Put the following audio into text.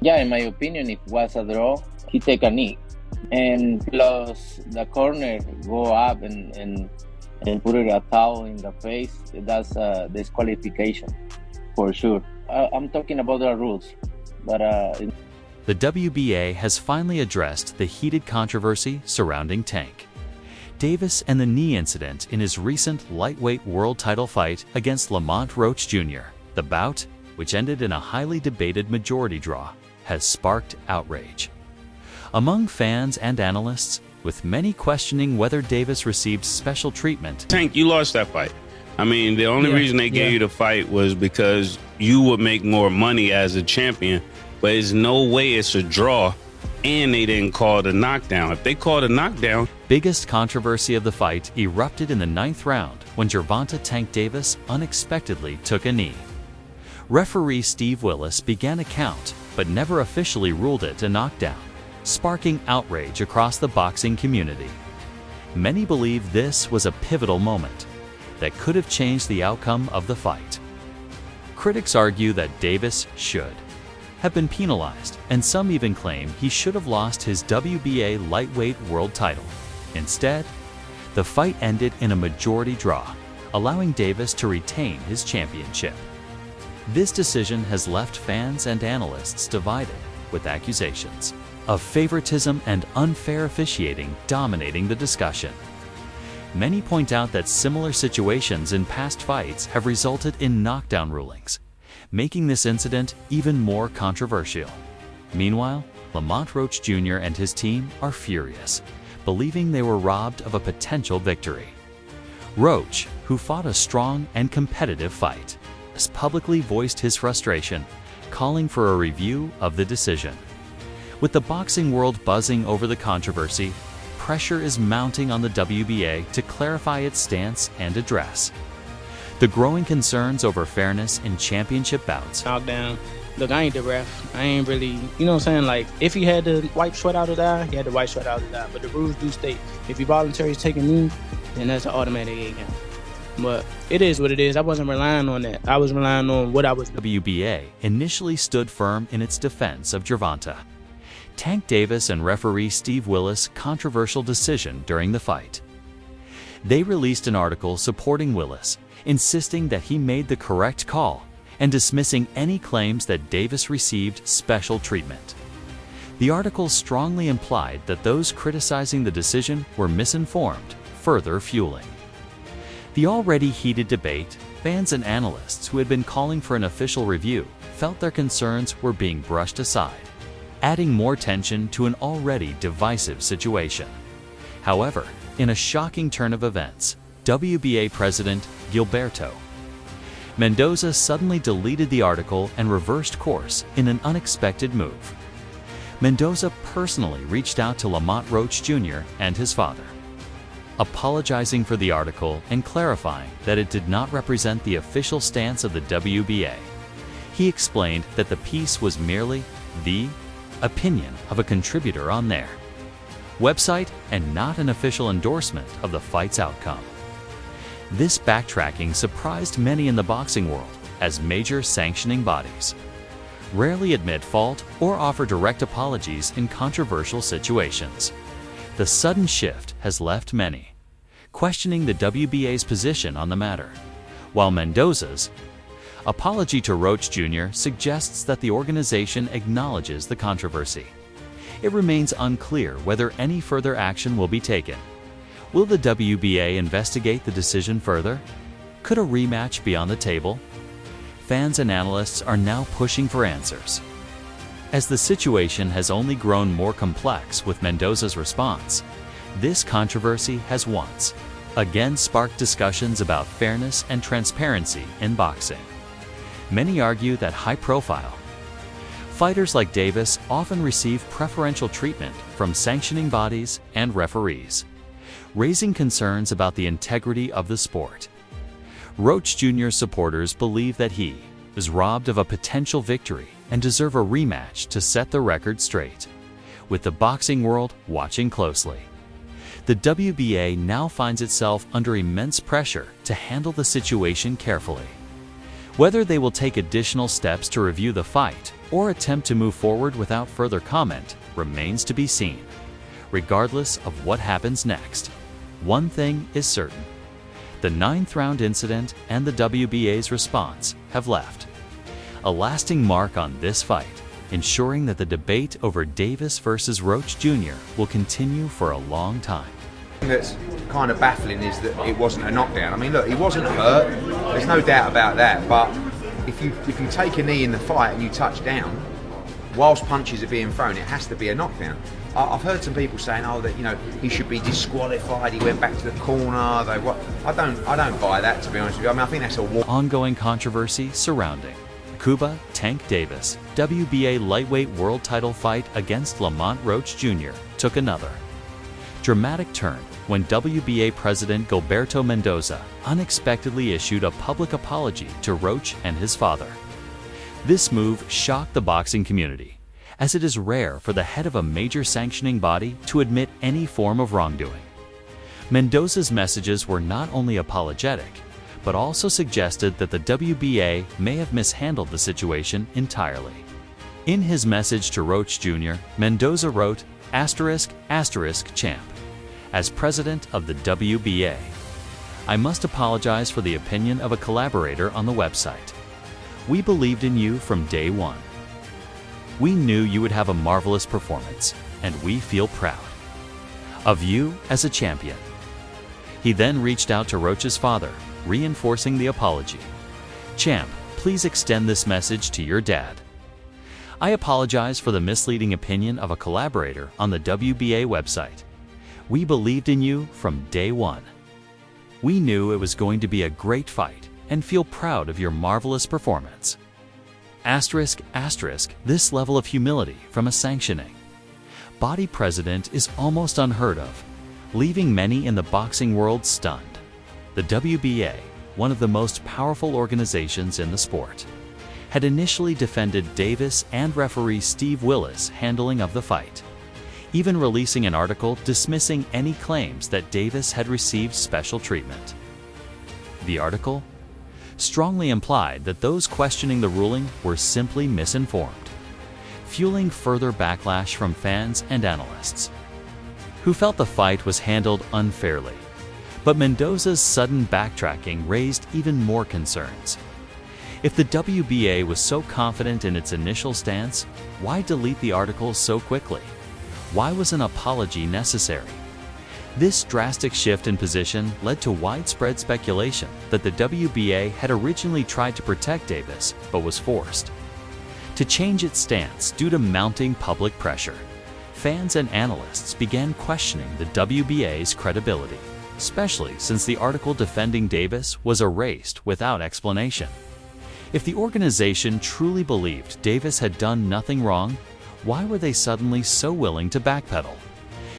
Yeah, in my opinion, if it was a draw, he take a knee. And plus the corner go up and put it a towel in the face, that's a disqualification for sure. I'm talking about the rules, but The WBA has finally addressed the heated controversy surrounding Tank Davis and the knee incident in his recent lightweight world title fight against Lamont Roach Jr. The bout, which ended in a highly debated majority draw, has sparked outrage among fans and analysts, with many questioning whether Davis received special treatment. Tank, you lost that fight. I mean, the only reason they gave you the fight was because you would make more money as a champion, but there's no way it's a draw, and they didn't call it a knockdown. If they called a knockdown... Biggest controversy of the fight erupted in the 9th round when Gervonta "Tank" Davis unexpectedly took a knee. Referee Steve Willis began a count, but never officially ruled it a knockdown, sparking outrage across the boxing community. Many believe this was a pivotal moment that could have changed the outcome of the fight. Critics argue that Davis should have been penalized, and some even claim he should have lost his WBA lightweight world title. Instead, the fight ended in a majority draw, allowing Davis to retain his championship. This decision has left fans and analysts divided, with accusations of favoritism and unfair officiating dominating the discussion. Many point out that similar situations in past fights have resulted in knockdown rulings, making this incident even more controversial. Meanwhile, Lamont Roach Jr. and his team are furious, believing they were robbed of a potential victory. Roach, who fought a strong and competitive fight, has publicly voiced his frustration, calling for a review of the decision. With the boxing world buzzing over the controversy, pressure is mounting on the WBA to clarify its stance and address the growing concerns over fairness in championship bouts. Knockdown. Look, I ain't the ref. I ain't really, you know what I'm saying? Like, if he had to wipe sweat out his eye, he had to wipe sweat out his eye. But the rules do state, if he voluntarily take a knee, then that's an automatic 8 count. But it is what it is. I wasn't relying on that. I was relying on what I was doing. WBA initially stood firm in its defense of Gervonta "Tank" Davis and referee Steve Willis' controversial decision during the fight. They released an article supporting Willis, insisting that he made the correct call and dismissing any claims that Davis received special treatment. The article strongly implied that those criticizing the decision were misinformed, further fueling the already heated debate. Fans and analysts who had been calling for an official review felt their concerns were being brushed aside, adding more tension to an already divisive situation. However, in a shocking turn of events, WBA President Gilberto Mendoza suddenly deleted the article and reversed course in an unexpected move. Mendoza personally reached out to Lamont Roach Jr. and his father, apologizing for the article and clarifying that it did not represent the official stance of the WBA. He explained that the piece was merely the opinion of a contributor on their website and not an official endorsement of the fight's outcome. This backtracking surprised many in the boxing world, as major sanctioning bodies rarely admit fault or offer direct apologies in controversial situations. The sudden shift has left many questioning the WBA's position on the matter, while Mendoza's apology to Roach Jr. suggests that the organization acknowledges the controversy. It remains unclear whether any further action will be taken. Will the WBA investigate the decision further? Could a rematch be on the table? Fans and analysts are now pushing for answers, as the situation has only grown more complex with Mendoza's response. This controversy has once again sparked discussions about fairness and transparency in boxing. Many argue that high-profile fighters like Davis often receive preferential treatment from sanctioning bodies and referees, raising concerns about the integrity of the sport. Roach Jr. supporters believe that he was robbed of a potential victory and deserve a rematch to set the record straight, with the boxing world watching closely. The WBA now finds itself under immense pressure to handle the situation carefully. Whether they will take additional steps to review the fight or attempt to move forward without further comment remains to be seen. Regardless of what happens next, one thing is certain. The 9th round incident and the WBA's response have left a lasting mark on this fight, ensuring that the debate over Davis versus Roach Jr. will continue for a long time. That's kind of baffling is that it wasn't a knockdown. I mean, look, he wasn't hurt. There's no doubt about that. But if you take a knee in the fight and you touch down, whilst punches are being thrown, it has to be a knockdown. I've heard some people saying, "Oh, that he should be disqualified. He went back to the corner." I don't buy that, to be honest with you. I mean, I think that's a ongoing controversy surrounding Cuba Tank Davis WBA lightweight world title fight against Lamont Roach Jr. took another dramatic turn when WBA President Gilberto Mendoza unexpectedly issued a public apology to Roach and his father. This move shocked the boxing community, as it is rare for the head of a major sanctioning body to admit any form of wrongdoing. Mendoza's messages were not only apologetic, but also suggested that the WBA may have mishandled the situation entirely. In his message to Roach Jr., Mendoza wrote, **** champ. As president of the WBA, I must apologize for the opinion of a collaborator on the website. We believed in you from day one. We knew you would have a marvelous performance, and we feel proud of you as a champion." He then reached out to Roach's father, reinforcing the apology. "Champ, please extend this message to your dad. I apologize for the misleading opinion of a collaborator on the WBA website. We believed in you from day one. We knew it was going to be a great fight and feel proud of your marvelous performance." ***, this level of humility from a sanctioning body president is almost unheard of, leaving many in the boxing world stunned. The WBA, one of the most powerful organizations in the sport, had initially defended Davis and referee Steve Willis' handling of the fight, even releasing an article dismissing any claims that Davis had received special treatment. The article strongly implied that those questioning the ruling were simply misinformed, fueling further backlash from fans and analysts, who felt the fight was handled unfairly. But Mendoza's sudden backtracking raised even more concerns. If the WBA was so confident in its initial stance, why delete the article so quickly? Why was an apology necessary? This drastic shift in position led to widespread speculation that the WBA had originally tried to protect Davis but was forced to change its stance due to mounting public pressure. Fans and analysts began questioning the WBA's credibility, especially since the article defending Davis was erased without explanation. If the organization truly believed Davis had done nothing wrong, why were they suddenly so willing to backpedal?